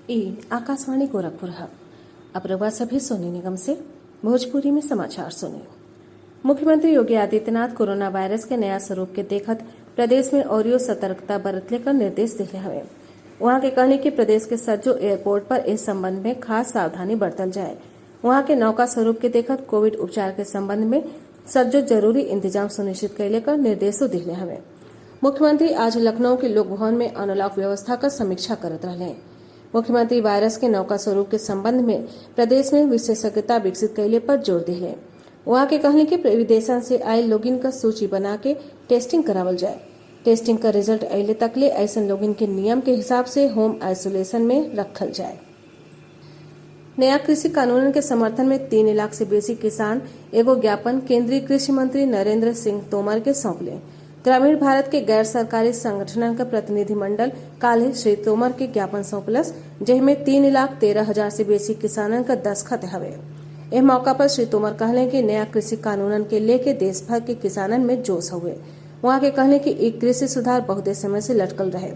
आकाशवाणी गोरखपुर है। अब रउआ सभी सोनी निगम से भोजपुरी में समाचार सुनिए। मुख्यमंत्री योगी आदित्यनाथ कोरोना वायरस के नया स्वरूप के देखत प्रदेश में और सतर्कता बरतले का निर्देश दिले हवे। वहां के कहने की प्रदेश के सज्जो एयरपोर्ट पर इस संबंध में खास सावधानी बरतल जाए। वहां के नौका स्वरूप के देखत कोविड उपचार के संबंध में सज्जो जरूरी इंतजाम सुनिश्चित कैले का निर्देशों दिले हवे। मुख्यमंत्री आज लखनऊ के लोक भवन में अनलॉक व्यवस्था का समीक्षा करत रहे। मुख्यमंत्री वायरस के नौका स्वरूप के संबंध में प्रदेश में विशेषज्ञता विकसित कैले पर जोर दिले। वहां के कहने की विदेशन से आये लोगिन का सूची बना के टेस्टिंग करावल जाए। टेस्टिंग का रिजल्ट अले तकले ऐसा लोगिन के नियम के हिसाब से होम आइसोलेशन में रखल जाए। नया कृषि कानून के समर्थन में 3 लाख से बेसी किसान एगो ज्ञापन केंद्रीय कृषि मंत्री नरेंद्र सिंह तोमर के सौंपले। ग्रामीण भारत के गैर सरकारी संगठन का प्रतिनिधिमंडल काले श्री तोमर के ज्ञापन सौंपलस, जिसमें 3,13,000 से बेसी किसानन का दस्खत हवे। इस मौका पर श्री तोमर कहले कि नया कृषि कानूनन के लेके देश भर के किसानन में जोश हुए। वहां के कहले कि एक कृषि सुधार बहुत समय से लटकल रहे।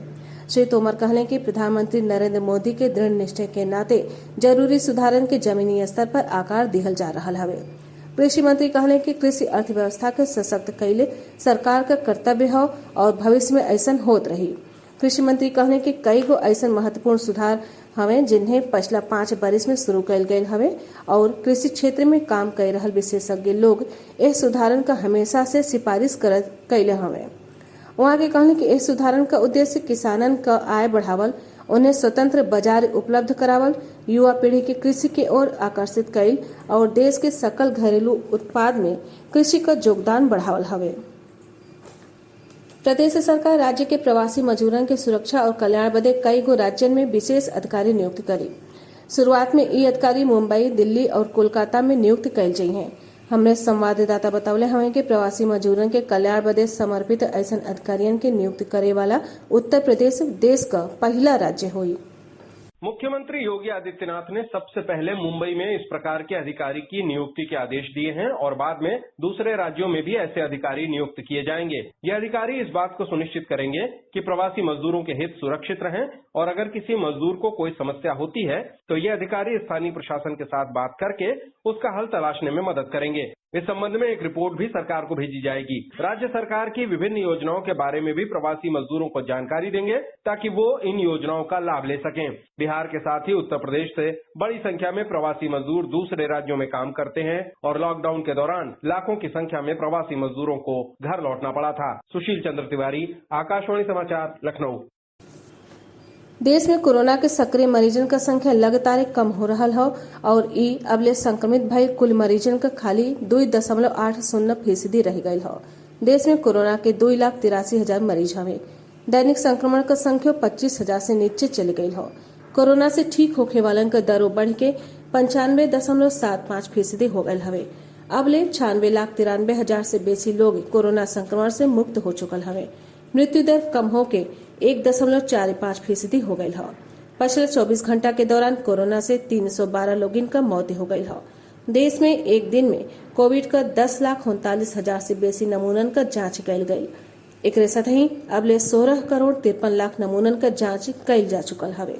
श्री तोमर कहले कि प्रधानमंत्री नरेंद्र मोदी के दृढ़ निश्चय के नाते जरूरी सुधारन के जमीनी स्तर पर आकार दिहल जा रहा हवे। कृषि मंत्री कहले कि कृषि अर्थव्यवस्था के सशक्त कैले सरकार का कर्तव्य हो और भविष्य में ऐसा होत रही। कृषि मंत्री कहले कि कई गो ऐसा महत्वपूर्ण सुधार हवे जिन्हें पिछला 5 बरिस में शुरू कैल गये हवे और कृषि क्षेत्र में काम कर रहल विशेषज्ञ लोग इस सुधारन का हमेशा से सिफारिश कैले हवे। वहाँ के कहले कि इस सुधारन का उद्देश्य किसानन का आय बढ़ावल, उन्हें स्वतंत्र बाजार उपलब्ध करावल, युवा पीढ़ी के कृषि के ओर आकर्षित कैल और देश के सकल घरेलू उत्पाद में कृषि का योगदान बढ़ावल हवे। प्रदेश सरकार राज्य के प्रवासी मजदूरन के सुरक्षा और कल्याण बदे कई गो राज्यन में विशेष अधिकारी नियुक्त करी। शुरुआत में ये अधिकारी मुंबई, दिल्ली और कोलकाता में नियुक्त कैल गई हैं। हमने संवाददाता बतौले हमें कि प्रवासी मजदूरन के कल्याण बदे समर्पित ऐसा अधिकारियों के नियुक्त करे वाला उत्तर प्रदेश देश का पहला राज्य हुई। मुख्यमंत्री योगी आदित्यनाथ ने सबसे पहले मुंबई में इस प्रकार के अधिकारी की नियुक्ति के आदेश दिए हैं और बाद में दूसरे राज्यों में भी ऐसे अधिकारी नियुक्त किए जाएंगे। ये अधिकारी इस बात को सुनिश्चित करेंगे कि प्रवासी मजदूरों के हित सुरक्षित रहें और अगर किसी मजदूर को कोई समस्या होती है तो ये अधिकारी स्थानीय प्रशासन के साथ बात करके उसका हल तलाशने में मदद करेंगे। इस संबंध में एक रिपोर्ट भी सरकार को भेजी जाएगी। राज्य सरकार की विभिन्न योजनाओं के बारे में भी प्रवासी मजदूरों को जानकारी देंगे ताकि वो इन योजनाओं का लाभ ले सकें। बिहार के साथ ही उत्तर प्रदेश से बड़ी संख्या में प्रवासी मजदूर दूसरे राज्यों में काम करते हैं और लॉकडाउन के दौरान लाखों की संख्या में प्रवासी मजदूरों को घर लौटना पड़ा था। सुशील चंद्र तिवारी, आकाशवाणी समाचार, लखनऊ। देश में कोरोना के सक्रिय मरीजन का संख्या लगातार कम हो रहा है और अबले संक्रमित भइल कुल मरीजन का खाली 2.80% रह गई है। देश में कोरोना के 2,83,000 मरीज हवे। दैनिक संक्रमण का संख्या 25,000 से नीचे चली गई है। कोरोना से ठीक होखे वालन का दरों बढ़ के 95.75% हो गये हवे। अबले 96,93,000 से बेसी लोग कोरोना संक्रमण से मुक्त हो चुकल हवे। मृत्यु दर कम होके 1.45% हो गई है। पिछले 24 घंटा के दौरान कोरोना से 312 लोगों का मौत हो गई है। देश में एक दिन में कोविड का 10,39,000 से बेसी नमूनन का जांच कैल गई। एक साथ ही अबले 16,53,00,000 नमूनन का जांच कैल जा चुकल हवे।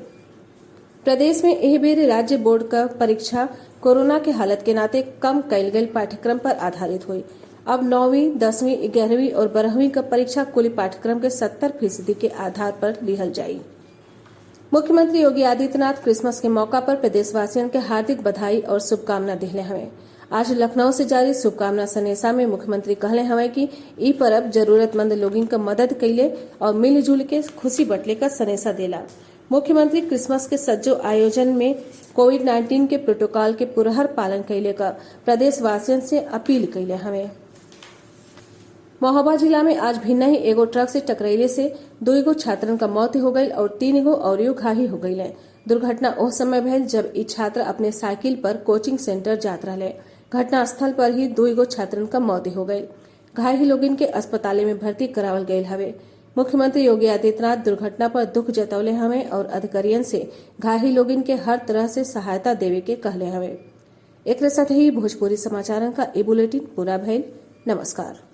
प्रदेश में एह बेर राज्य बोर्ड का परीक्षा कोरोना के हालत के नाते कम कैल गई पाठ्यक्रम पर आधारित हुई। अब 9वीं, 10वीं, 11वीं और 12वीं का परीक्षा कुल पाठ्यक्रम के 70% के आधार पर लिहल जाये। मुख्यमंत्री योगी आदित्यनाथ क्रिसमस के मौका पर प्रदेशवासियों के हार्दिक बधाई और शुभकामना दिले हवे। आज लखनऊ से जारी शुभकामना संदेशा में मुख्यमंत्री कहले हवे कि ई पर्व जरूरतमंद लोगों का मदद कैले और मिलजुल के खुशी बटले का संदेशा देला। मुख्यमंत्री क्रिसमस के सज्जो आयोजन में कोविड-19 के प्रोटोकॉल के पुरहर पालन कैले का प्रदेशवासियों से अपील कैले हवे। महोबा जिला में आज भिन्न ही एगो ट्रक से टकराइले से 2 छात्रन का मौत हो गई और 3 और घायल हो गई। दुर्घटना उस समय भइल जब ई छात्र अपने साइकिल पर कोचिंग सेंटर जात रहे। घटना स्थल पर ही 2 छात्रन का मौत हो गई। घायल लोगन के अस्पताल में भर्ती करावल गये हवे। मुख्यमंत्री योगी आदित्यनाथ दुर्घटना पर दुख जतौले हवे और अधिकारियों से घायल लोगन के हर तरह से सहायता देवे के कहले हवे। एक साथ ही भोजपुरी समाचार का ए बुलेटिन पूरा भइल। नमस्कार।